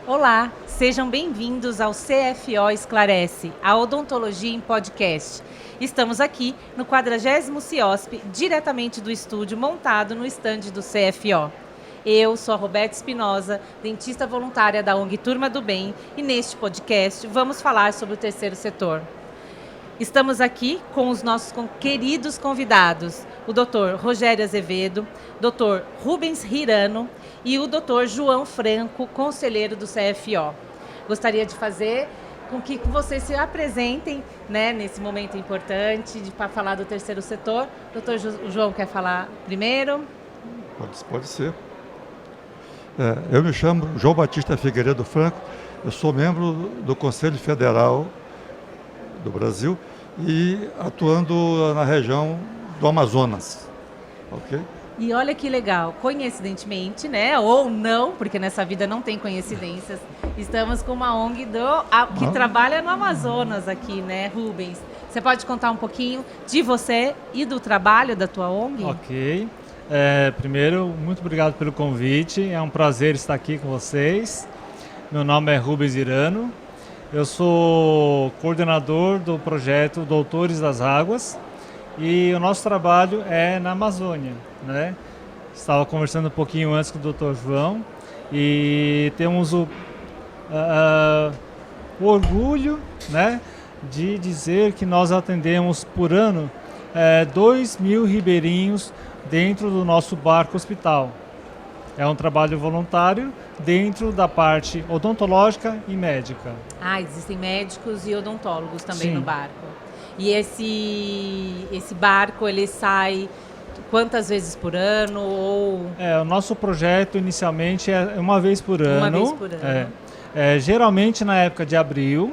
Olá, sejam bem-vindos ao CFO Esclarece, a odontologia em podcast. Estamos aqui no 40º CIOSP, diretamente do estúdio montado no estande do CFO. Eu sou a Roberta Espinosa, dentista voluntária da ONG Turma do Bem, e neste podcast vamos falar sobre o terceiro setor. Estamos aqui com os nossos queridos convidados, o Dr. Rogério Azevedo, Dr. Rubens Hirano e o Dr. João Franco, conselheiro do CFO. Gostaria de fazer com que vocês se apresentem, né, nesse momento importante para falar do terceiro setor. Dr. João quer falar primeiro? Pode ser. Eu me chamo João Batista Figueiredo Franco, eu sou membro do Conselho Federal do Brasil e atuando na região do Amazonas. Ok? E olha que legal, coincidentemente, né, ou não, porque nessa vida não tem coincidências, estamos com uma ONG que trabalha no Amazonas aqui, né, Rubens? Você pode contar um pouquinho de você e do trabalho da tua ONG? Ok. Primeiro, muito obrigado pelo convite, é um prazer estar aqui com vocês. Meu nome é Rubens Hirano, eu sou coordenador do projeto Doutores das Águas e o nosso trabalho é na Amazônia, né? Estava conversando um pouquinho antes com o Dr. João e temos o orgulho, né, de dizer que nós atendemos por ano 2.000 ribeirinhos dentro do nosso barco hospital. É um trabalho voluntário dentro da parte odontológica e médica. Existem médicos e odontólogos também Sim. no barco. E esse barco, ele sai quantas vezes por ano? O nosso projeto inicialmente é uma vez por ano. Uma vez por ano. Geralmente na época de abril.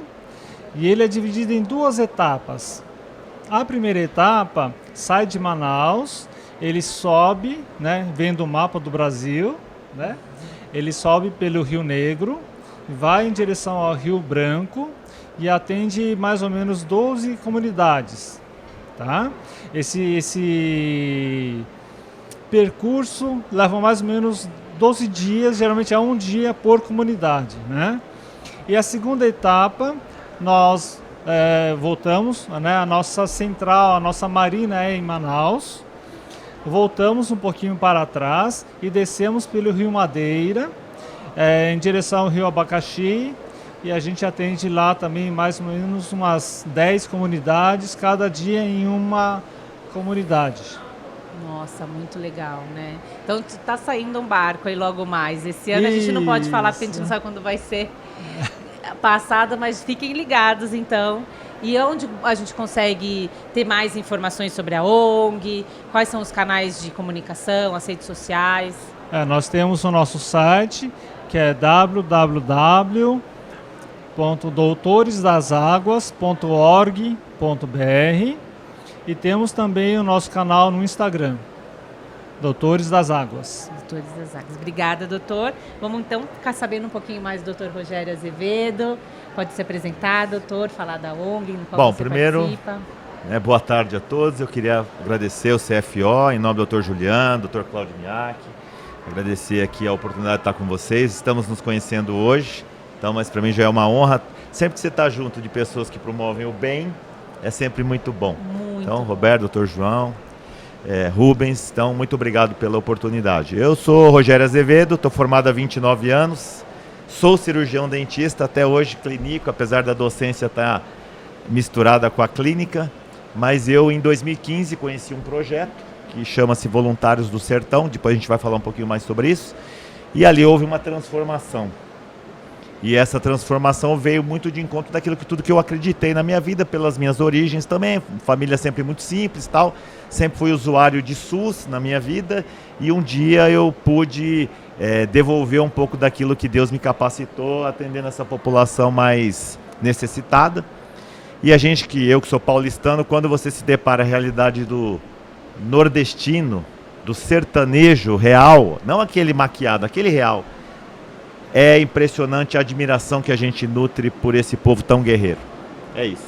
E ele é dividido em duas etapas. A primeira etapa sai de Manaus, ele sobe, né, vendo o mapa do Brasil, né? Ele sobe pelo Rio Negro, vai em direção ao Rio Branco e atende mais ou menos 12 comunidades, tá? Esse percurso leva mais ou menos 12 dias, geralmente é um dia por comunidade, né? E a segunda etapa, nós voltamos, né, a nossa central, a nossa marina é em Manaus, voltamos um pouquinho para trás e descemos pelo Rio Madeira, em direção ao Rio Abacaxi, e a gente atende lá também mais ou menos umas 10 comunidades, cada dia em uma comunidade. Nossa, muito legal, né? Então tá saindo um barco aí logo mais. Esse ano a gente não pode falar porque a gente não sabe quando vai ser passada, mas fiquem ligados então. E onde a gente consegue ter mais informações sobre a ONG? Quais são os canais de comunicação, as redes sociais? Nós temos o nosso site, que é www.doutoresdasaguas.org.br, e temos também o nosso canal no Instagram, Doutores das Águas. Doutores das Águas. Obrigada, doutor. Vamos então ficar sabendo um pouquinho mais do Dr. Rogério Azevedo. Pode se apresentar, doutor, falar da ONG, no qual você participa. Boa tarde a todos. Eu queria agradecer o CFO, em nome do Dr. Juliano, Dr. Cláudio Miak. Agradecer aqui a oportunidade de estar com vocês. Estamos nos conhecendo hoje, então, mas para mim já é uma honra. Sempre que você está junto de pessoas que promovem o bem, é sempre muito bom. Então, Roberto, Dr. João, Rubens, então, muito obrigado pela oportunidade. Eu sou Rogério Azevedo, estou formado há 29 anos, sou cirurgião dentista, até hoje clínico, apesar da docência estar misturada com a clínica, mas eu em 2015 conheci um projeto que chama-se Voluntários do Sertão, depois a gente vai falar um pouquinho mais sobre isso, e ali houve uma transformação. E essa transformação veio muito de encontro daquilo que tudo que eu acreditei na minha vida, pelas minhas origens também, família sempre muito simples e tal, sempre fui usuário de SUS na minha vida, e um dia eu pude devolver um pouco daquilo que Deus me capacitou atendendo essa população mais necessitada. E eu que sou paulistano, quando você se depara a realidade do nordestino, do sertanejo real, não aquele maquiado, aquele real, é impressionante a admiração que a gente nutre por esse povo tão guerreiro. É isso.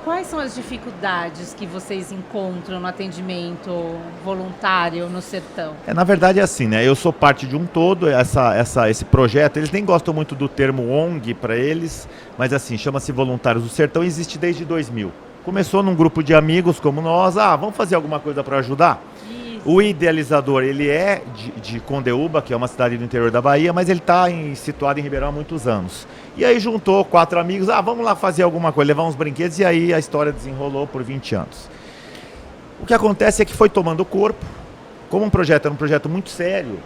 Quais são as dificuldades que vocês encontram no atendimento voluntário no sertão? Na verdade é assim, né? Eu sou parte de um todo, esse projeto, eles nem gostam muito do termo ONG para eles, mas assim, chama-se Voluntários do Sertão e existe desde 2000. Começou num grupo de amigos como nós, vamos fazer alguma coisa para ajudar? O idealizador, ele é de Condeúba, que é uma cidade do interior da Bahia, mas ele está situado em Ribeirão há muitos anos. E aí juntou 4 amigos, vamos lá fazer alguma coisa, levar uns brinquedos, e aí a história desenrolou por 20 anos. O que acontece é que foi tomando corpo, como um projeto era um projeto muito sério,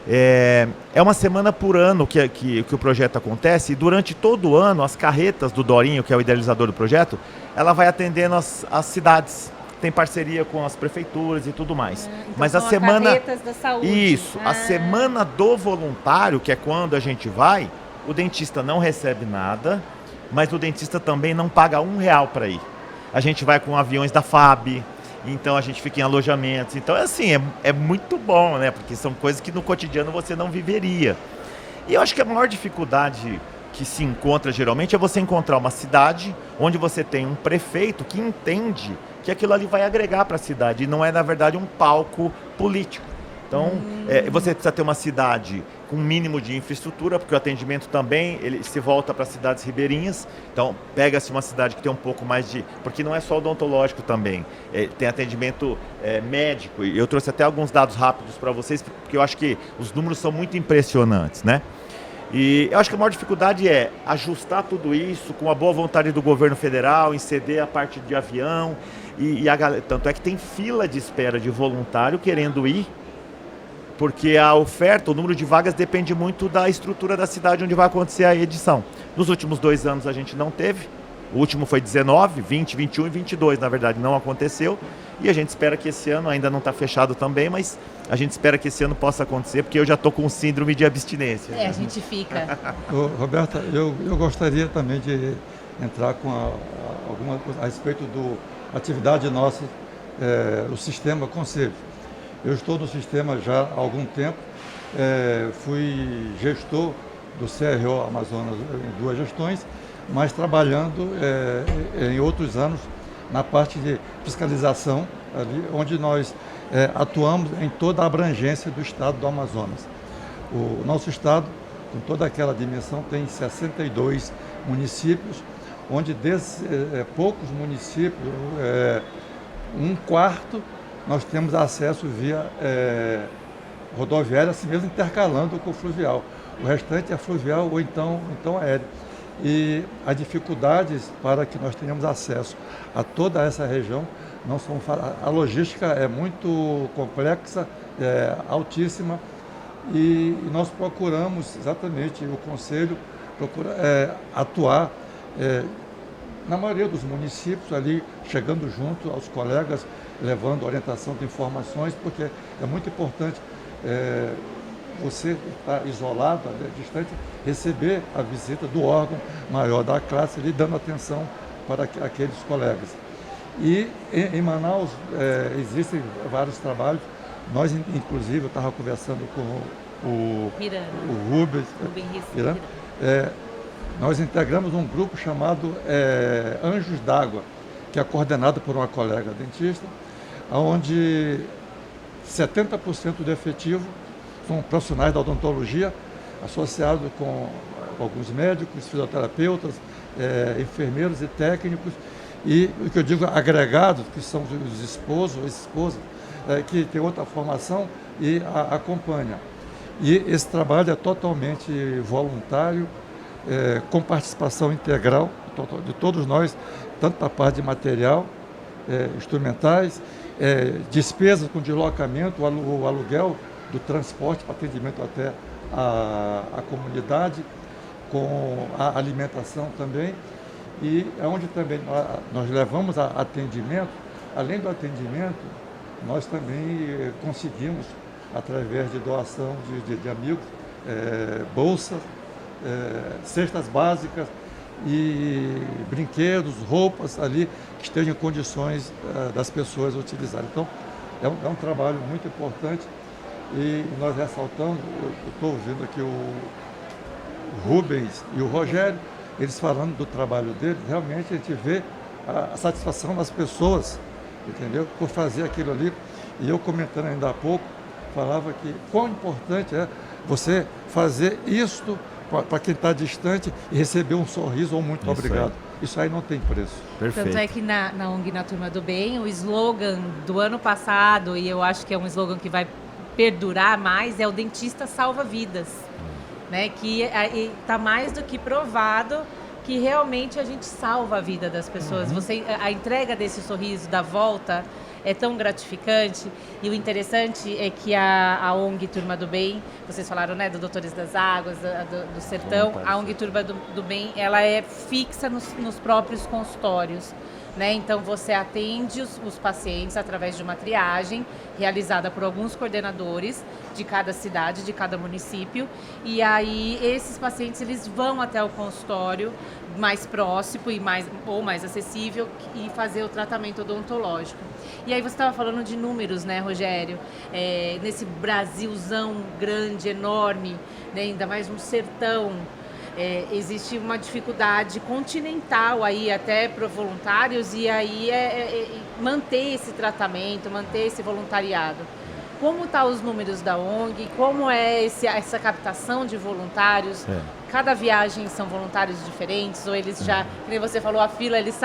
é uma semana por ano que o projeto acontece, e durante todo o ano, as carretas do Dorinho, que é o idealizador do projeto, ela vai atendendo as cidades. Tem parceria com as prefeituras e tudo mais. Então mas são a semana carretas da saúde. Isso, a semana do voluntário, que é quando a gente vai, o dentista não recebe nada, mas o dentista também não paga R$1 para ir. A gente vai com aviões da FAB, então a gente fica em alojamentos. Então é muito bom, né? Porque são coisas que no cotidiano você não viveria. E eu acho que a maior dificuldade que se encontra geralmente é você encontrar uma cidade onde você tem um prefeito que entende que aquilo ali vai agregar para a cidade e não é, na verdade, um palco político. Então, você precisa ter uma cidade com um mínimo de infraestrutura, porque o atendimento também ele se volta para cidades ribeirinhas. Então, pega-se uma cidade que tem um pouco mais de... Porque não é só odontológico também. Tem atendimento médico. E eu trouxe até alguns dados rápidos para vocês, porque eu acho que os números são muito impressionantes, né? E eu acho que a maior dificuldade é ajustar tudo isso com a boa vontade do governo federal, em ceder a parte de avião. Tanto é que tem fila de espera de voluntário querendo ir, porque a oferta, o número de vagas depende muito da estrutura da cidade onde vai acontecer a edição. Nos últimos 2 anos a gente não teve, o último foi 19, 20, 21 e 22, na verdade não aconteceu, e a gente espera que esse ano, ainda não está fechado também, mas a gente espera que esse ano possa acontecer, porque eu já estou com síndrome de abstinência. A gente fica. Roberta, eu gostaria também de entrar com alguma coisa a respeito da atividade nossa, o sistema Conselho. Eu estou no sistema já há algum tempo, fui gestor do CRO Amazonas em 2 gestões, mas trabalhando em outros anos na parte de fiscalização, ali, onde nós atuamos em toda a abrangência do estado do Amazonas. O nosso estado, com toda aquela dimensão, tem 62 municípios, onde desses poucos municípios, 1/4, nós temos acesso via rodoviária, assim mesmo intercalando com o fluvial. O restante é fluvial ou então aéreo. E as dificuldades para que nós tenhamos acesso a toda essa região não são... A logística é muito complexa, altíssima, e nós procuramos, exatamente, o Conselho procura atuar na maioria dos municípios ali, chegando junto aos colegas, levando orientação de informações, porque é muito importante você estar isolado, distante, receber a visita do órgão maior da classe, ali, dando atenção para aqueles colegas. E em Manaus existem vários trabalhos. Nós, inclusive, eu estava conversando com o Rubens Hirano, nós integramos um grupo chamado Anjos d'Água, que é coordenado por uma colega dentista, onde 70% do efetivo são profissionais da odontologia, associados com alguns médicos, fisioterapeutas, enfermeiros e técnicos, e o que eu digo agregados, que são os esposos ou esposas, que tem outra formação e acompanha. E esse trabalho é totalmente voluntário, com participação integral de todos nós, tanto da parte de material, instrumentais, despesas com deslocamento, o aluguel do transporte para atendimento até a comunidade, com a alimentação também, e é onde também nós levamos a atendimento. Além do atendimento, nós também conseguimos, através de doação de amigos, bolsas, cestas básicas e brinquedos, roupas ali que estejam em condições das pessoas utilizarem. Então, é um trabalho muito importante. E nós ressaltamos, eu estou ouvindo aqui o Rubens e o Rogério, eles falando do trabalho deles, realmente a gente vê a satisfação das pessoas, entendeu? Por fazer aquilo ali. E eu comentando ainda há pouco, falava que quão importante é você fazer isto para quem está distante e receber um sorriso ou muito obrigado. Isso aí não tem preço. Perfeito. Tanto é que na ONG Na Turma do Bem, o slogan do ano passado, e eu acho que é um slogan que vai perdurar mais, é o dentista salva vidas. Né? Que está mais do que provado que realmente a gente salva a vida das pessoas. A entrega desse sorriso, da volta, é tão gratificante. E o interessante é que a ONG Turma do Bem, vocês falaram, né, do Doutores das Águas, do Sertão, a ONG Turma do Bem, ela é fixa nos próprios consultórios. Né? Então, você atende os pacientes através de uma triagem realizada por alguns coordenadores de cada cidade, de cada município. E aí, esses pacientes eles vão até o consultório mais próximo ou mais acessível e fazer o tratamento odontológico. E aí, você estava falando de números, né, Rogério? Nesse Brasilzão grande, enorme, né? Ainda mais no sertão. Existe uma dificuldade continental aí até para voluntários e aí manter esse tratamento, manter esse voluntariado. Como estão os números da ONG? Como é essa captação de voluntários? Cada viagem são voluntários diferentes ou eles já, como você falou, a fila, eles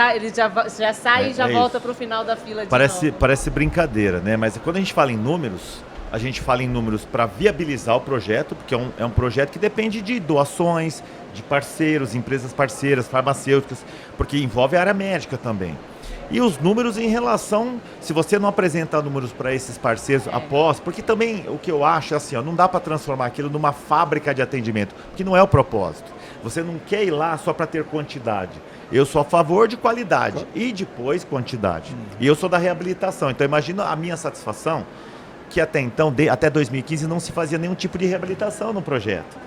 já saem e já volta para o final da fila de novo? Parece brincadeira, né? Mas quando a gente fala em números, a gente fala em números para viabilizar o projeto, porque é um projeto que depende de doações, de parceiros, empresas parceiras, farmacêuticas, porque envolve a área médica também. E os números em relação, se você não apresentar números para esses parceiros após, porque também o que eu acho é assim, não dá para transformar aquilo numa fábrica de atendimento, que não é o propósito. Você não quer ir lá só para ter quantidade. Eu sou a favor de qualidade e depois quantidade. E eu sou da reabilitação, então imagina a minha satisfação que até então, até 2015, não se fazia nenhum tipo de reabilitação no projeto.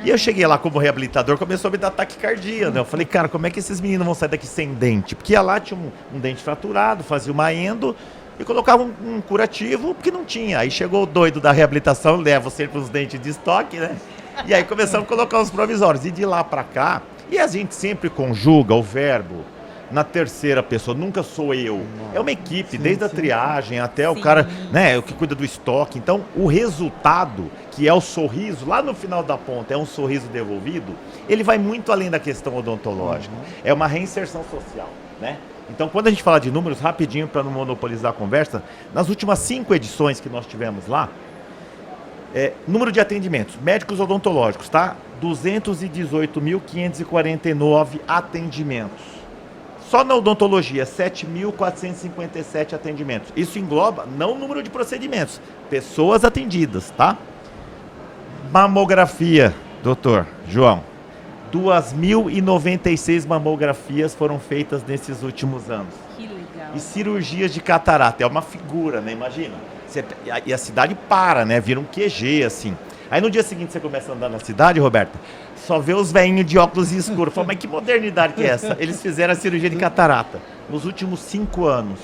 E eu cheguei lá como reabilitador, começou a me dar taquicardia, né? Eu falei, cara, como é que esses meninos vão sair daqui sem dente? Porque ia lá, tinha um dente fraturado, fazia uma endo e colocava um curativo, porque não tinha. Aí chegou o doido da reabilitação, leva sempre os dentes de estoque, né? E aí começamos a colocar os provisórios. E de lá pra cá, e a gente sempre conjuga o verbo na terceira pessoa, nunca sou eu. É uma equipe, desde a triagem até o cara, né, o que cuida do estoque. Então, o resultado, que é o sorriso, lá no final da ponta, é um sorriso devolvido, ele vai muito além da questão odontológica. É uma reinserção social, né? Então, quando a gente fala de números, rapidinho, para não monopolizar a conversa, nas últimas 5 edições que nós tivemos lá, número de atendimentos, médicos odontológicos, tá? 218.549 atendimentos. Só na odontologia, 7.457 atendimentos. Isso engloba não o número de procedimentos, pessoas atendidas, tá? Mamografia, doutor João. 2.096 mamografias foram feitas nesses últimos anos. Que legal. E cirurgias de catarata, é uma figura, né? Imagina. E a cidade para, né? Vira um QG, assim. Aí no dia seguinte você começa a andar na cidade, Roberta, só vê os velhinhos de óculos escuros. Fala, mas que modernidade que é essa? Eles fizeram a cirurgia de catarata. Nos últimos 5 anos,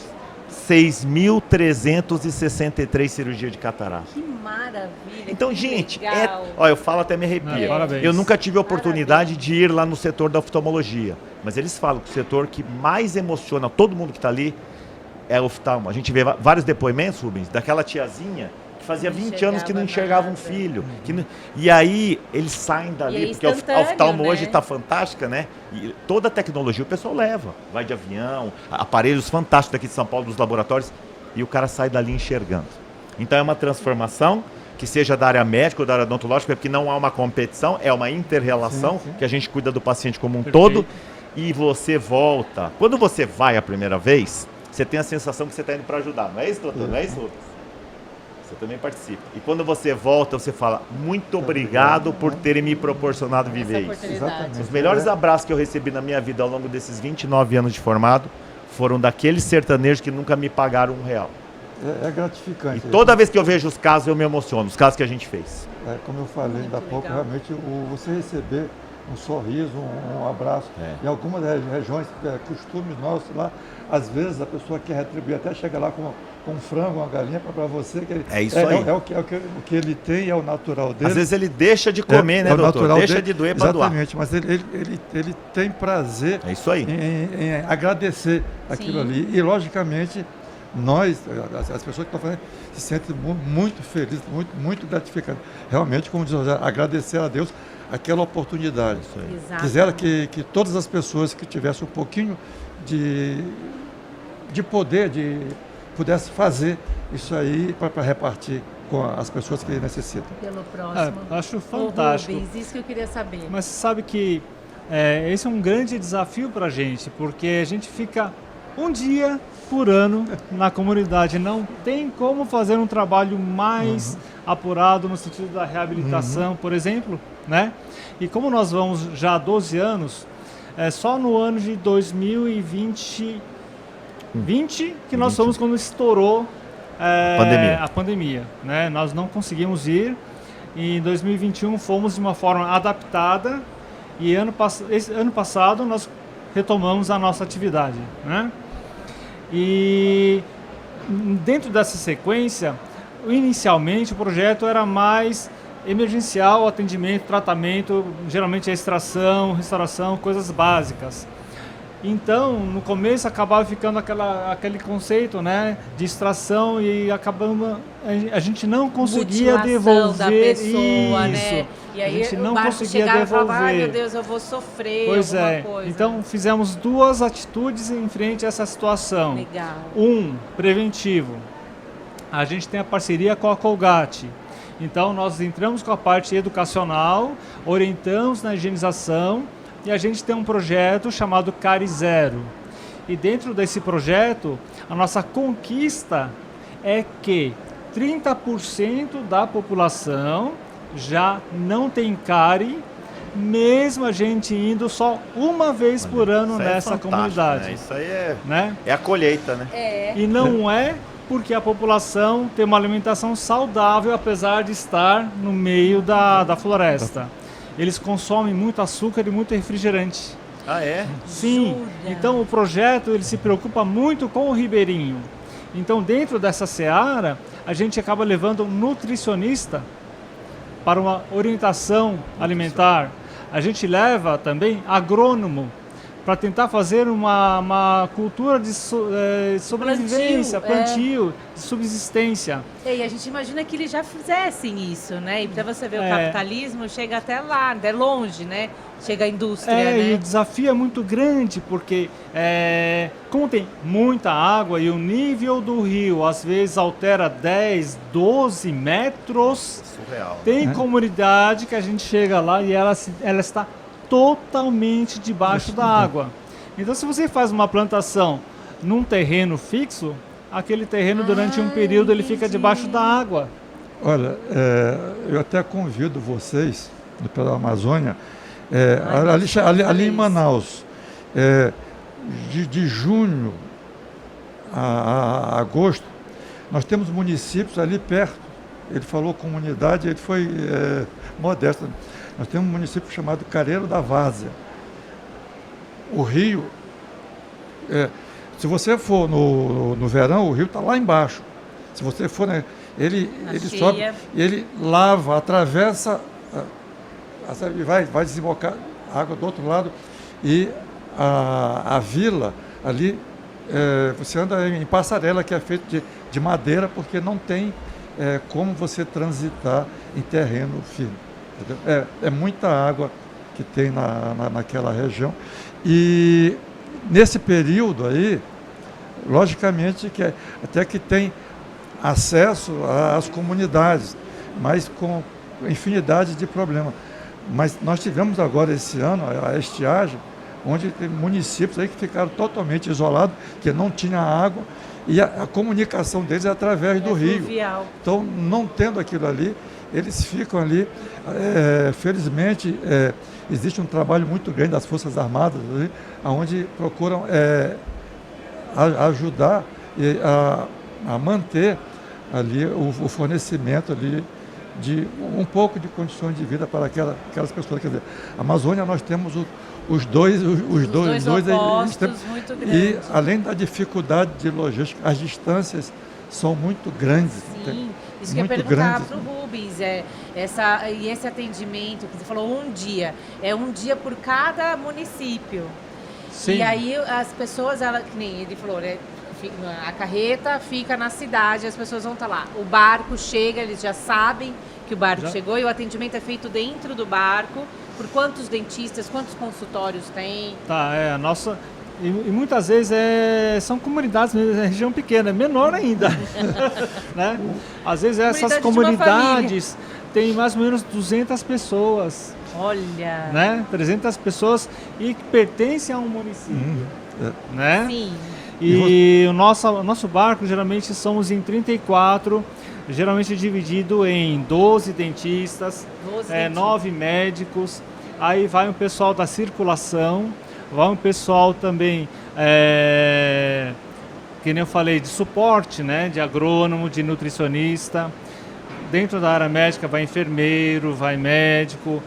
6.363 cirurgias de catarata. Que maravilha. Então, que gente, legal. eu falo até me arrepio. Parabéns. Eu nunca tive a oportunidade de ir lá no setor da oftalmologia. Mas eles falam que o setor que mais emociona todo mundo que está ali é o oftalmo. A gente vê vários depoimentos, Rubens, daquela tiazinha que fazia 20 anos que não enxergava um filho. E aí eles saem dali, porque a oftalmo hoje está fantástica, né? E toda a tecnologia o pessoal leva. Vai de avião, aparelhos fantásticos daqui de São Paulo, dos laboratórios, e o cara sai dali enxergando. Então é uma transformação, que seja da área médica ou da área odontológica, porque não há uma competição, é uma inter-relação, que a gente cuida do paciente como um todo, e você volta. Quando você vai a primeira vez, você tem a sensação que você está indo para ajudar. Não é isso, doutor? Não é isso, Lucas? Você também participa. E quando você volta, você fala, muito obrigado por terem me proporcionado viver isso. Exatamente. Os melhores abraços que eu recebi na minha vida ao longo desses 29 anos de formado foram daqueles sertanejos que nunca me pagaram R$1. É gratificante. E toda vez que eu vejo os casos, eu me emociono, os casos que a gente fez. Como eu falei ainda há pouco, realmente você receber um sorriso, um abraço. Em algumas regiões, costumes nossos lá, às vezes a pessoa quer retribuir, até chega lá com um frango, uma galinha para você. Que é isso aí. O que ele tem, é o natural dele. Às vezes ele deixa de comer, né, doutor? Deixa de doer para doar. Exatamente, mas ele tem prazer em agradecer aquilo ali. E, logicamente, nós, as pessoas que estão fazendo, se sentem muito felizes, muito gratificadas. Realmente, como diz o José, agradecer a Deus aquela oportunidade. Quisera que todas as pessoas que tivessem um pouquinho de poder, pudesse fazer isso aí para repartir com as pessoas que necessitam. Pelo próximo. Acho fantástico. Rubens, isso que eu queria saber. Mas você sabe que esse é um grande desafio para a gente, porque a gente fica um dia por ano na comunidade. Não tem como fazer um trabalho mais apurado no sentido da reabilitação, por exemplo, né? E como nós vamos já há 12 anos, só no ano de 2020 que nós fomos quando estourou a pandemia, né? Nós não conseguimos ir, e em 2021 fomos de uma forma adaptada, e ano passado nós retomamos a nossa atividade, né? E dentro dessa sequência, inicialmente o projeto era mais emergencial, atendimento, tratamento, geralmente a extração, restauração, coisas básicas. Então, no começo acabava ficando aquele conceito, né, de extração, e a gente não conseguia devolver da pessoa, isso. Né? E aí a gente não conseguia devolver. Falava, ai meu Deus, eu vou sofrer. Pois coisa. Então fizemos duas atitudes em frente a essa situação. Legal. Preventivo. A gente tem a parceria com a Colgate. Então nós entramos com a parte educacional, orientamos na higienização, e a gente tem um projeto chamado Cárie Zero. E dentro desse projeto, a nossa conquista é que 30% da população já não tem cárie, mesmo a gente indo só uma vez por ano nessa comunidade. Né? Isso aí é a colheita, né? E não é porque a população tem uma alimentação saudável, apesar de estar no meio da floresta. Eles consomem muito açúcar e muito refrigerante. Ah, é? Sim. Jura? Então o projeto ele se preocupa muito com o ribeirinho. Então dentro dessa seara, a gente acaba levando um nutricionista para uma orientação alimentar. A gente leva também agrônomo para tentar fazer uma cultura de sobrevivência, plantio, de subsistência. E a gente imagina que eles já fizessem isso, né? E para você ver, o capitalismo chega até lá, até longe, né? Chega a indústria, né? E o desafio é muito grande, porque como tem muita água e o nível do rio às vezes altera 10, 12 metros, surreal. Tem comunidade que a gente chega lá e ela está totalmente debaixo da água. Então, se você faz uma plantação num terreno fixo, aquele terreno durante um período ele fica debaixo da água. Olha, eu até convido vocês pela Amazônia, ali em Manaus, de junho a agosto, nós temos municípios ali perto. Ele falou comunidade, ele foi modesto. Nós temos um município chamado Careiro da Várzea. O rio, se você for no verão, o rio está lá embaixo. Se você for, né, ele sobe, ele lava, atravessa, vai desembocar a água do outro lado, e a vila ali, você anda em passarela que é feita de madeira, porque não tem como você transitar em terreno firme. É muita água que tem naquela região, e nesse período aí, logicamente que até que tem acesso às comunidades, mas com infinidade de problemas. Mas nós tivemos agora esse ano a estiagem, onde tem municípios aí que ficaram totalmente isolados, que não tinha água, e a comunicação deles é através do rio. Fluvial. Então, não tendo aquilo ali, eles ficam ali. Felizmente, existe um trabalho muito grande das Forças Armadas, ali, onde procuram ajudar a manter ali o fornecimento ali de um pouco de condições de vida para aquelas pessoas. Quer dizer, a Amazônia nós temos os dois opostos muito grandes. E além da dificuldade de logística, as distâncias são muito grandes. Sim, isso que eu ia perguntar para o Rubens, esse atendimento, que você falou um dia por cada município. Sim. E aí as pessoas, que nem ele falou, né? A carreta fica na cidade, as pessoas vão estar lá. O barco chega, eles já sabem que o barco chegou e o atendimento é feito dentro do barco. Por quantos dentistas, quantos consultórios tem? A nossa... E muitas vezes são comunidades, região pequena, menor ainda. Né? Às vezes essas comunidades têm mais ou menos 200 pessoas. Olha! Né? 300 pessoas e que pertencem a um município. Né? Sim. E o nosso barco geralmente somos em 34, geralmente dividido em 12 dentistas, 9 médicos, aí vai um pessoal da circulação, vai um pessoal também, que nem eu falei, de suporte, né, de agrônomo, de nutricionista. Dentro da área médica vai enfermeiro, vai médico,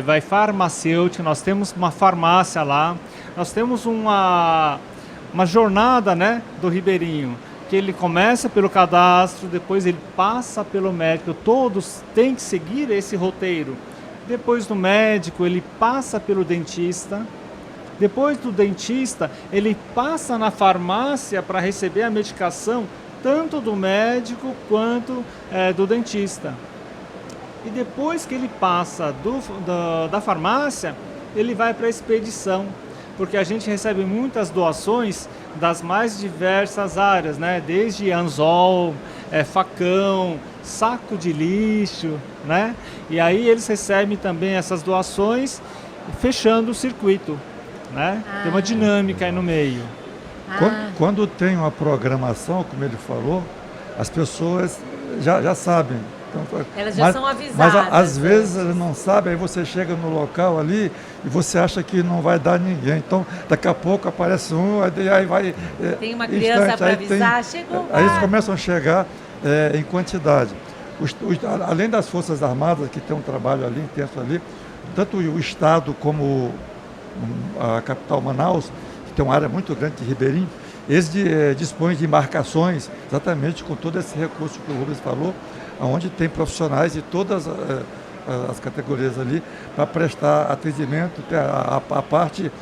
vai farmacêutico, nós temos uma farmácia lá, nós temos uma jornada, né, do ribeirinho, que ele começa pelo cadastro, depois ele passa pelo médico, todos têm que seguir esse roteiro. Depois do médico, ele passa pelo dentista. Depois do dentista, ele passa na farmácia para receber a medicação, tanto do médico quanto do dentista. E depois que ele passa da farmácia, ele vai para a expedição, porque a gente recebe muitas doações das mais diversas áreas, né? Desde anzol, facão, saco de lixo, né? E aí eles recebem também essas doações, fechando o circuito, né? Tem uma dinâmica aí no meio. Quando tem uma programação, como ele falou, as pessoas já sabem. Então, elas já são avisadas. Mas às vezes elas não sabem, aí você chega no local ali e você acha que não vai dar ninguém. Então, daqui a pouco aparece um, aí vai... Tem uma criança para avisar, chegou. Aí eles começam a chegar em quantidade. Além das Forças Armadas, que tem um trabalho ali intenso ali, tanto o Estado como a capital Manaus, que tem uma área muito grande de ribeirinho, eles dispõem de embarcações, exatamente com todo esse recurso que o Rubens falou, onde tem profissionais de todas as categorias ali para prestar atendimento, a parte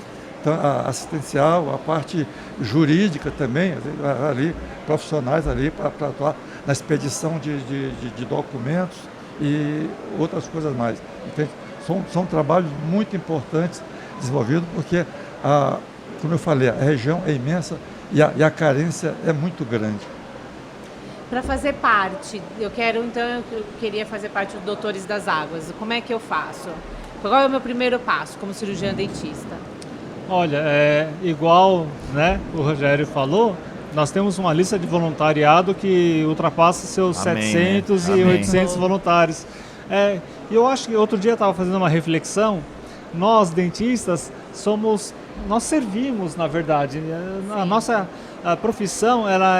assistencial, a parte jurídica também, ali, profissionais ali para atuar na expedição de documentos e outras coisas mais. Então, são trabalhos muito importantes desenvolvidos porque, como eu falei, a região é imensa e a carência é muito grande. Para fazer parte, eu queria fazer parte dos Doutores das Águas. Como é que eu faço? Qual é o meu primeiro passo como cirurgião dentista? Olha, igual, né, o Rogério falou, nós temos uma lista de voluntariado que ultrapassa seus 700 e 800 voluntários. E eu acho que outro dia eu estava fazendo uma reflexão, nós dentistas nós servimos, na verdade, a nossa profissão ela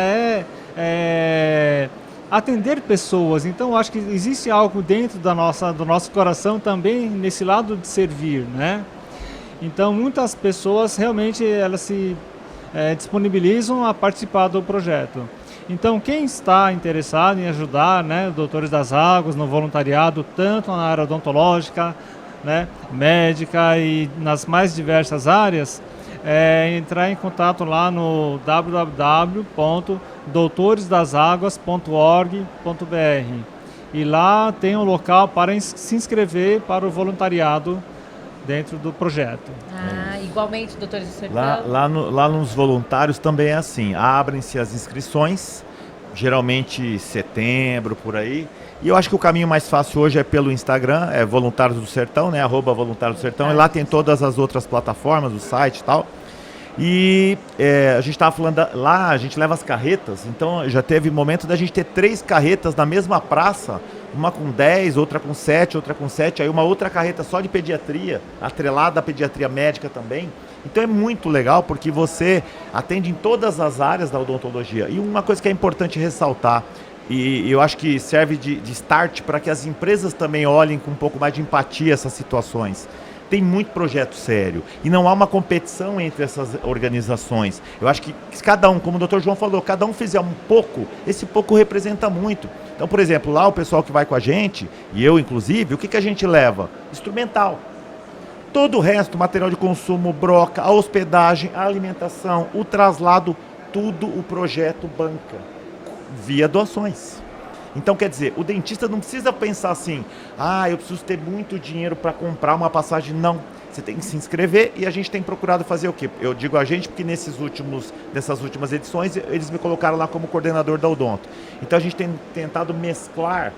atender pessoas, então acho que existe algo dentro do nosso coração também nesse lado de servir, né? Então muitas pessoas realmente elas se disponibilizam a participar do projeto. Então quem está interessado em ajudar, né, Doutores das Águas no voluntariado, tanto na área odontológica, né, médica e nas mais diversas áreas, entrar em contato lá no www.doutoresdasaguas.org.br e lá tem um local para se inscrever para o voluntariado dentro do projeto. Igualmente, Doutores do Sertão? Lá nos voluntários também é assim, abrem-se as inscrições, geralmente setembro, por aí. E eu acho que o caminho mais fácil hoje é pelo Instagram, Voluntários do Sertão, né? @Voluntários do Sertão. E lá tem todas as outras plataformas, o site e tal. E a gente estava falando, lá a gente leva as carretas, então já teve momento da gente ter 3 carretas na mesma praça, uma com 10, outra com 7, outra com 7, aí uma outra carreta só de pediatria, atrelada à pediatria médica também. Então é muito legal porque você atende em todas as áreas da odontologia. E uma coisa que é importante ressaltar, E eu acho que serve de start para que as empresas também olhem com um pouco mais de empatia essas situações. Tem muito projeto sério e não há uma competição entre essas organizações. Eu acho que cada um, como o Dr. João falou, cada um fizer um pouco, esse pouco representa muito. Então, por exemplo, lá o pessoal que vai com a gente, e eu inclusive, o que a gente leva? Instrumental. Todo o resto, material de consumo, broca, a hospedagem, a alimentação, o traslado, tudo o projeto banca, via doações. Então, quer dizer, o dentista não precisa pensar assim, eu preciso ter muito dinheiro para comprar uma passagem. Não, você tem que se inscrever e a gente tem procurado fazer o quê? Eu digo a gente porque nessas últimas edições, eles me colocaram lá como coordenador da Odonto. Então, a gente tem tentado mesclar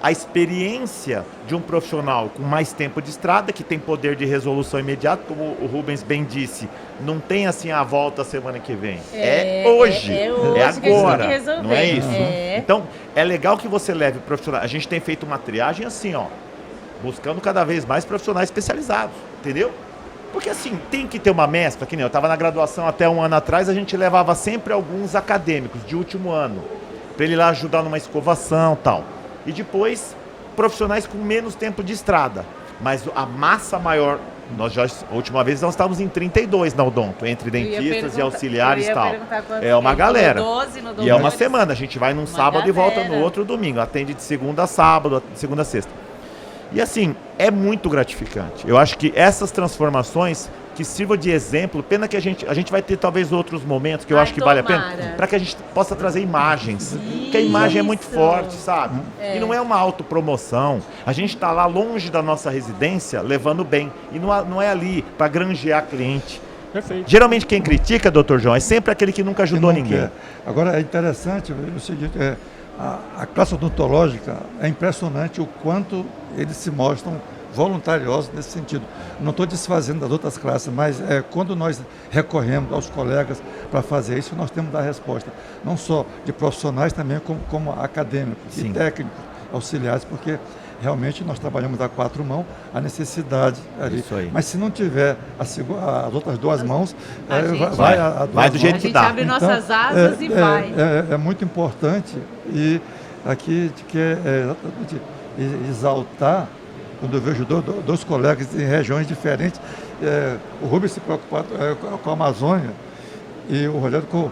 a experiência de um profissional com mais tempo de estrada, que tem poder de resolução imediato, como o Rubens bem disse, não tem assim a volta semana que vem. É hoje, é agora, não é isso? Então, é legal que você leve profissionais. A gente tem feito uma triagem assim, buscando cada vez mais profissionais especializados, entendeu? Porque assim, tem que ter uma mescla, que nem eu estava na graduação até um ano atrás, a gente levava sempre alguns acadêmicos de último ano, para ele lá ajudar numa escovação e tal. E depois, profissionais com menos tempo de estrada. Mas a massa maior, a última vez nós estávamos em 32 na Odonto, entre dentistas e auxiliares e tal. É uma galera. E é uma semana, a gente vai num sábado e volta no outro domingo. Atende de segunda a sábado, de segunda a sexta. E assim, é muito gratificante. Eu acho que essas transformações que sirvam de exemplo, pena que a gente vai ter talvez outros momentos que eu acho que vale a pena, para que a gente possa trazer imagens, porque a imagem é muito forte, sabe? E não é uma autopromoção, a gente está lá longe da nossa residência, levando bem, e não é ali para granjear cliente. Perfeito. Geralmente quem critica, Dr. João, é sempre aquele que nunca ajudou ninguém. Agora é interessante o seguinte, a classe odontológica é impressionante o quanto eles se mostram voluntariosos nesse sentido. Não estou desfazendo das outras classes, mas quando nós recorremos aos colegas para fazer isso, nós temos que dar resposta. Não só de profissionais, também como acadêmicos e técnicos, auxiliares, porque realmente nós trabalhamos a 4 mãos, a necessidade ali. Isso aí. Mas se não tiver as outras 2 mãos, vai do jeito que dá. A gente abre nossas asas e vai. É muito importante e aqui exatamente exaltar. Quando eu vejo dois colegas em regiões diferentes, o Rubens se preocupa com a Amazônia e o Rogério com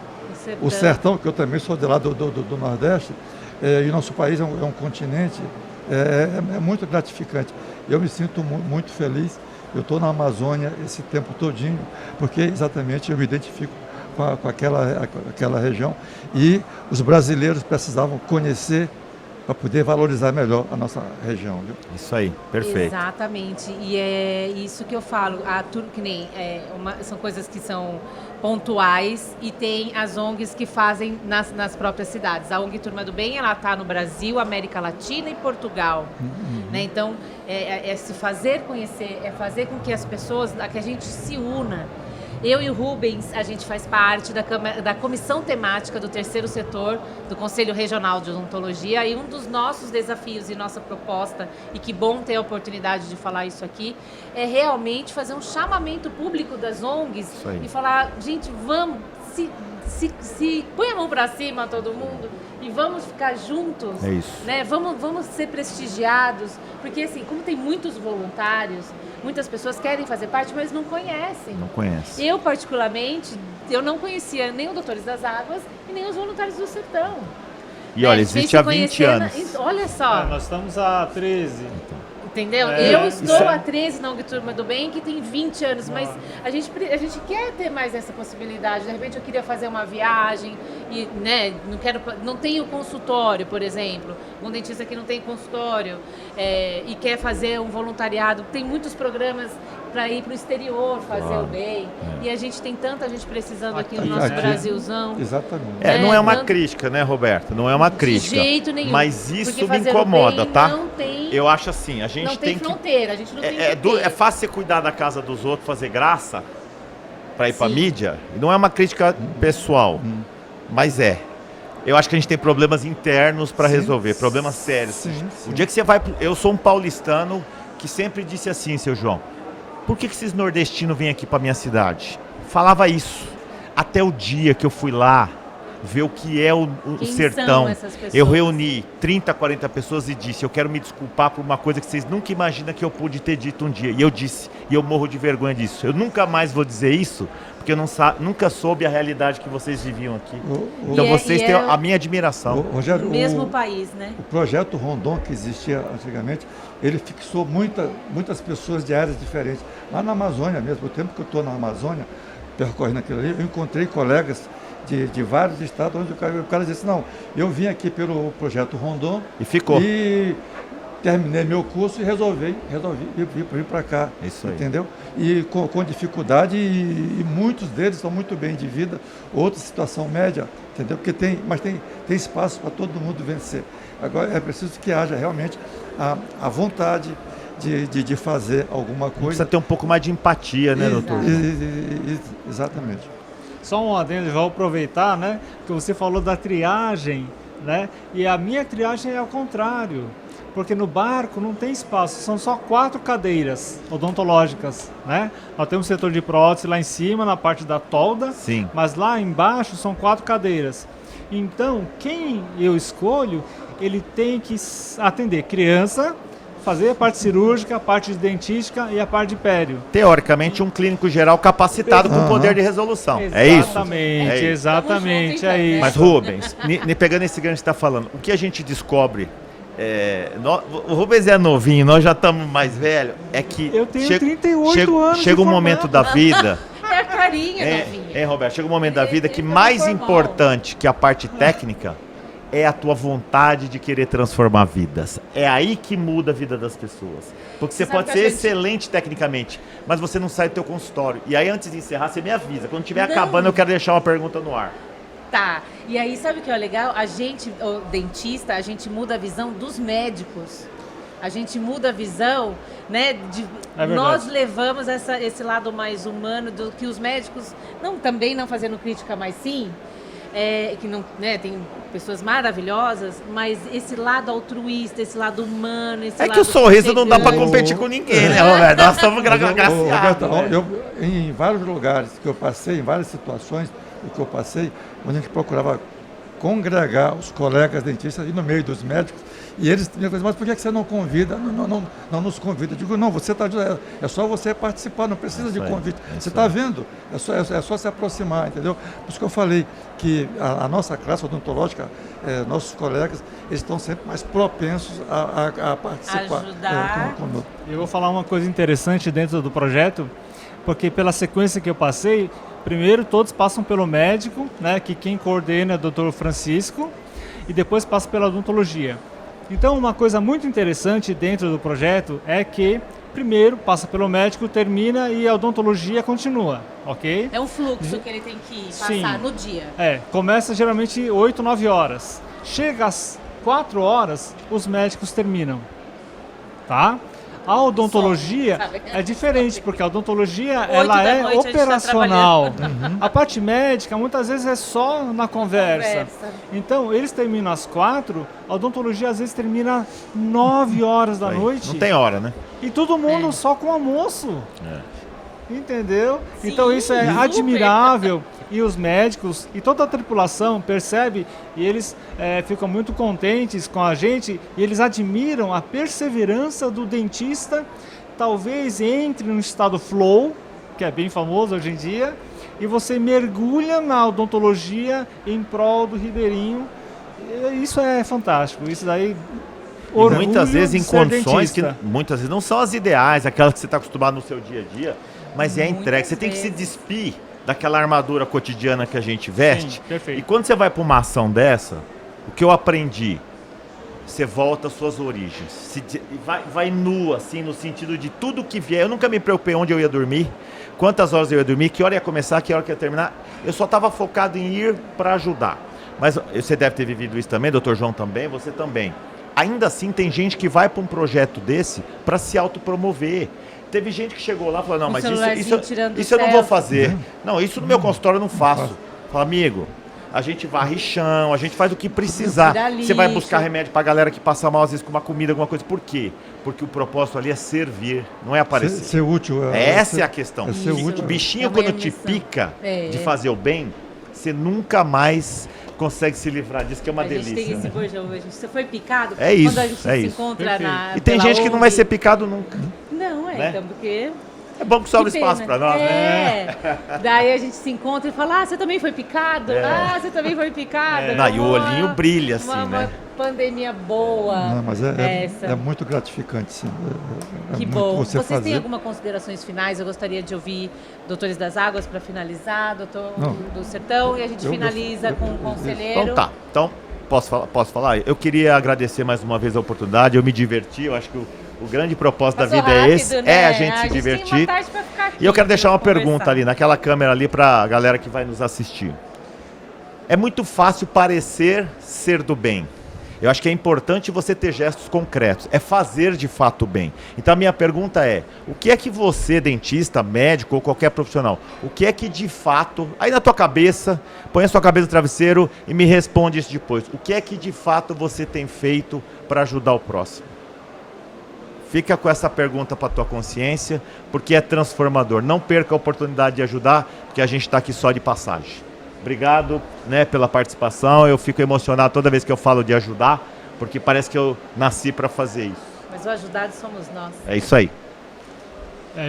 o Sertão, que eu também sou de lá do Nordeste, e o nosso país é um continente, é muito gratificante. Eu me sinto muito feliz, eu estou na Amazônia esse tempo todinho, porque exatamente eu me identifico com aquela região e os brasileiros precisavam conhecer para poder valorizar melhor a nossa região. Viu? Isso aí, perfeito. Exatamente, e é isso que eu falo, que nem, são coisas que são pontuais e tem as ONGs que fazem nas próprias cidades. A ONG Turma do Bem, ela está no Brasil, América Latina e Portugal. Né? Então, se fazer conhecer, é fazer com que as pessoas, que a gente se una. Eu e o Rubens, a gente faz parte da comissão temática do 3º setor do Conselho Regional de Odontologia e um dos nossos desafios e nossa proposta, e que bom ter a oportunidade de falar isso aqui, é realmente fazer um chamamento público das ONGs e falar, gente, vamos, se põe a mão para cima todo mundo e vamos ficar juntos, né? Vamos ser prestigiados, porque assim, como tem muitos voluntários, muitas pessoas querem fazer parte, mas não conhecem. Não conhecem. Eu, particularmente, eu não conhecia nem o Doutores das Águas e nem os Voluntários do Sertão. E olha, existe há 20 anos. Olha só. Nós estamos há 13. Entendeu? Eu estou há 13 na ONG Turma do Bem, que tem 20 anos, mas a gente quer ter mais essa possibilidade. De repente eu queria fazer uma viagem e, né, não tenho consultório, por exemplo. Um dentista que não tem consultório e quer fazer um voluntariado. Tem muitos programas para ir para o exterior fazer o bem. E a gente tem tanta gente precisando aqui no nosso Brasilzão. Exatamente. Não é uma crítica, né, Roberto? Não é uma crítica. De jeito nenhum. Mas isso me incomoda, tá? Não tem, eu acho assim, a gente não tem fronteira, a gente não tem é fácil você cuidar da casa dos outros, fazer graça para ir para mídia. Não é uma crítica pessoal, mas eu acho que a gente tem problemas internos para resolver, problemas sérios. Sim. O dia que você vai... Eu sou um paulistano que sempre disse assim, seu João, por que esses nordestinos vêm aqui para minha cidade? Falava isso. Até o dia que eu fui lá ver o que é o Quem sertão. são essas pessoas? Eu reuni 30, 40 pessoas e disse, eu quero me desculpar por uma coisa que vocês nunca imaginam que eu pude ter dito um dia. E eu disse, e eu morro de vergonha disso. Eu nunca mais vou dizer isso, porque eu nunca soube a realidade que vocês viviam aqui. Então vocês têm a minha admiração. Rogério, No mesmo país, né? O projeto Rondon, que existia antigamente, ele fixou muitas pessoas de áreas diferentes. Lá na Amazônia mesmo, o tempo que eu estou na Amazônia, percorrendo aquilo ali, eu encontrei colegas de vários estados, onde o cara disse, não, eu vim aqui pelo projeto Rondon E ficou. E terminei meu curso e resolvi vir para cá. Isso aí. Entendeu? E com dificuldade, e muitos deles estão muito bem de vida, outros situação média, entendeu? Porque tem espaço para todo mundo vencer. Agora é preciso que haja realmente a vontade de fazer alguma coisa. Precisa ter um pouco mais de empatia, né, doutor? Exatamente. Só um adendo, vou aproveitar, né? Que você falou da triagem, né? E a minha triagem é ao contrário. Porque no barco não tem espaço, são só 4 cadeiras odontológicas, né? Nós temos o setor de prótese lá em cima, na parte da tolda, Sim. mas lá embaixo são 4 cadeiras. Então, quem eu escolho, ele tem que atender criança, fazer a parte cirúrgica, a parte de dentística e a parte de pério. Teoricamente, um clínico geral capacitado com poder de resolução. É isso? Exatamente, exatamente, é isso. Mas Rubens, pegando esse gancho que você está falando, o que a gente descobre... o Rubens é novinho, nós já estamos mais velhos. É que eu tenho 38 anos. Chega um momento da vida. É a carinha, novinha. Roberto, chega um momento da vida que mais importante que a parte técnica é a tua vontade de querer transformar vidas. É aí que muda a vida das pessoas. Porque você pode ser excelente tecnicamente, mas você não sai do teu consultório. E aí, antes de encerrar, você me avisa. Quando estiver acabando, eu quero deixar uma pergunta no ar. Tá, e aí sabe o que é legal? A gente, o dentista, a gente muda a visão dos médicos. A gente muda a visão, né? Nós levamos esse lado mais humano do que os médicos, também não fazendo crítica, mas sim, que não, né, tem pessoas maravilhosas, mas esse lado altruísta, esse lado humano, esse lado que o sorriso não dá para competir com ninguém, né, Roberto? Nós estamos graciados. Em vários lugares que eu passei, em várias situações que eu passei, onde a gente procurava congregar os colegas dentistas e no meio dos médicos, e eles me diziam, mas por que você não convida? Não nos convida. Eu digo, não, você está, é só você participar, não precisa de convite. Você está vendo? É só se aproximar, entendeu? Por isso que eu falei que a nossa classe odontológica, nossos colegas, eles estão sempre mais propensos a participar. Ajudar. Conosco. Eu vou falar uma coisa interessante dentro do projeto, porque pela sequência que eu passei, primeiro todos passam pelo médico, né, que quem coordena é o Dr. Francisco, e depois passa pela odontologia. Então, uma coisa muito interessante dentro do projeto é que primeiro passa pelo médico, termina e a odontologia continua, ok? É um fluxo que ele tem que passar no dia. Começa geralmente 8, 9 horas. Chega às 4 horas, os médicos terminam, tá? A odontologia é diferente, porque a odontologia ela é operacional. A parte médica muitas vezes é só na conversa. Então, eles terminam às 4, a odontologia às vezes termina 9 horas da noite. Não tem hora, né? E todo mundo só com almoço. Entendeu? Sim, então isso é admirável. E os médicos e toda a tripulação percebe e eles ficam muito contentes com a gente e eles admiram a perseverança do dentista. Talvez entre no estado flow, que é bem famoso hoje em dia, e você mergulha na odontologia em prol do ribeirinho. Isso é fantástico. Isso daí... muitas vezes em condições que muitas vezes não são as ideais, aquelas que você está acostumado no seu dia a dia, mas é a entrega. Você tem que se despir daquela armadura cotidiana que a gente veste. Sim, perfeito. E quando você vai para uma ação dessa, o que eu aprendi, você volta às suas origens. Vai nu, assim, no sentido de tudo que vier. Eu nunca me preocupei onde eu ia dormir, quantas horas eu ia dormir, que hora ia começar, que hora que ia terminar. Eu só estava focado em ir para ajudar. Mas você deve ter vivido isso também, doutor João também, você também. Ainda assim, tem gente que vai para um projeto desse para se autopromover. Teve gente que chegou lá e falou, não, mas isso eu não vou fazer. Não, isso no meu consultório eu não faço. Fala, amigo, a gente varre chão, a gente faz o que precisar. Você vai buscar remédio pra galera que passa mal, às vezes, com uma comida, alguma coisa. Por quê? Porque o propósito ali é servir, não é aparecer. Ser útil. Essa é a questão. Ser útil. O bichinho, quando te pica de fazer o bem, você nunca mais consegue se livrar disso, que é uma A delícia. gente tem esse Né? bojão hoje. Você foi picado? É isso, Quando a gente é se isso. encontra Perfeito. na. E tem pela gente que não ONG. vai ser picado nunca. Não, né? então, porque. É bom que sobra Que espaço pena. para nós, né? Daí a gente se encontra e fala: você também foi picado? Você também foi picado? Não, e o olhinho brilha assim, uma né? pandemia boa. Não, mas essa. é muito gratificante, sim. Que muito bom. você Vocês têm fazer. algumas considerações finais? Eu gostaria de ouvir Doutores das Águas para finalizar, doutor Não. do Sertão, e a gente finaliza com o conselheiro. Então tá. Então, posso falar? Eu queria agradecer mais uma vez a oportunidade, eu me diverti, eu acho que o grande propósito Passou da vida rápido, é esse, né? é a gente se Tem uma divertir. tarde pra ficar aqui, E eu quero deixar uma conversar. pergunta ali, naquela câmera ali para a galera que vai nos assistir. É muito fácil parecer ser do bem. Eu acho que é importante você ter gestos concretos, é fazer de fato o bem. Então a minha pergunta é, o que é que você, dentista, médico ou qualquer profissional, o que é que de fato, aí na tua cabeça, põe a sua cabeça no travesseiro e me responde isso depois. O que é que de fato você tem feito para ajudar o próximo? Fica com essa pergunta para a tua consciência, porque é transformador. Não perca a oportunidade de ajudar, porque a gente está aqui só de passagem. Obrigado, né, pela participação. Eu fico emocionado toda vez que eu falo de ajudar, porque parece que eu nasci para fazer isso. Mas o ajudado somos nós. É isso aí.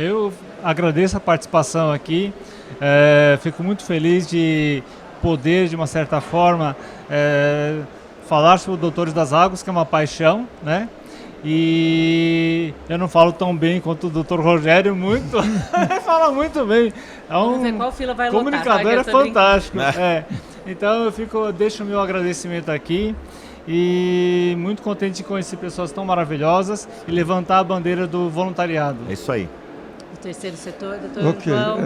Eu agradeço a participação aqui, fico muito feliz de poder, de uma certa forma, falar sobre o Doutores das Águas, que é uma paixão, né? E eu não falo tão bem quanto o Dr. Rogério, muito, ele fala muito bem. É Vamos ver qual fila vai lotar. comunicador, é Eu tô brincando. fantástico. Então eu deixo o meu agradecimento aqui e muito contente de conhecer pessoas tão maravilhosas e levantar a bandeira do voluntariado. É isso aí. O terceiro setor, doutor Ok, João.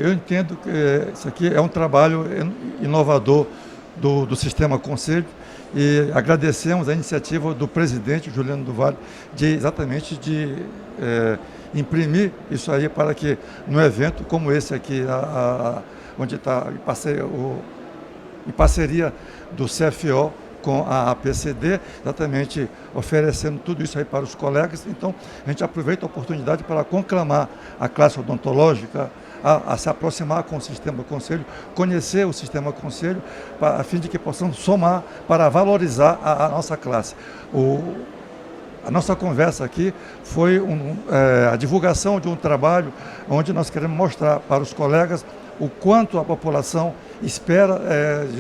eu entendo que isso aqui é um trabalho inovador do Sistema Conselho e agradecemos a iniciativa do presidente Juliano do Vale de imprimir isso aí para que no evento como esse aqui, onde está em parceria do CFO com a APCD, exatamente oferecendo tudo isso aí para os colegas. Então, a gente aproveita a oportunidade para conclamar a classe odontológica a se aproximar com o Sistema Conselho, conhecer o Sistema Conselho, a fim de que possamos somar para valorizar a nossa classe. A nossa conversa aqui foi a divulgação de um trabalho onde nós queremos mostrar para os colegas o quanto a população espera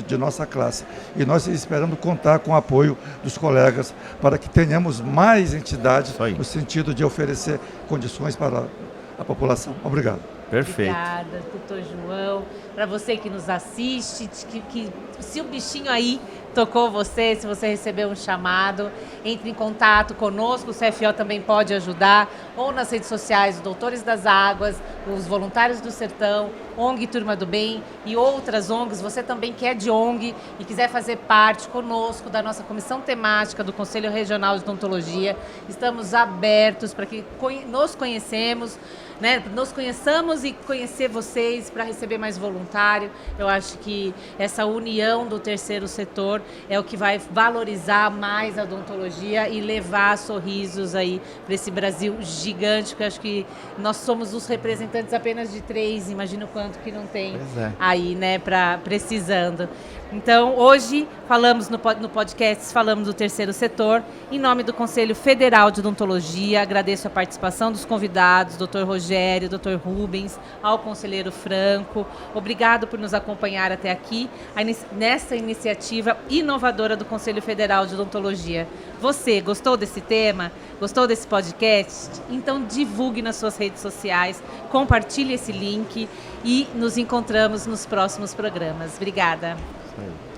de nossa classe. E nós esperamos contar com o apoio dos colegas para que tenhamos mais entidades no sentido de oferecer condições para a população. Obrigado. Perfeito. Obrigada, doutor João. Para você que nos assiste, que se o bichinho aí tocou você, se você recebeu um chamado, entre em contato conosco, o CFO também pode ajudar, ou nas redes sociais, Doutores das Águas, os Voluntários do Sertão, ONG Turma do Bem e outras ONGs. Você também que é de ONG e quiser fazer parte conosco da nossa comissão temática do Conselho Regional de Odontologia, estamos abertos para que nos conhecemos, né, nos conheçamos e conhecer vocês para receber mais voluntário. Eu acho que essa união do terceiro setor é o que vai valorizar mais a odontologia e levar sorrisos aí para esse Brasil gigante, que eu acho que nós somos os representantes apenas de 3, imagino quanto que não tem aí, né, precisando. Então, hoje falamos no podcast, falamos do terceiro setor, em nome do Conselho Federal de Odontologia. Agradeço a participação dos convidados, Dr. Rogério, Dr. Rubens, ao conselheiro Franco. Obrigado por nos acompanhar até aqui, nessa iniciativa inovadora do Conselho Federal de Odontologia. Você gostou desse tema? Gostou desse podcast? Então divulgue nas suas redes sociais, compartilhe esse link e nos encontramos nos próximos programas. Obrigada. Isso aí.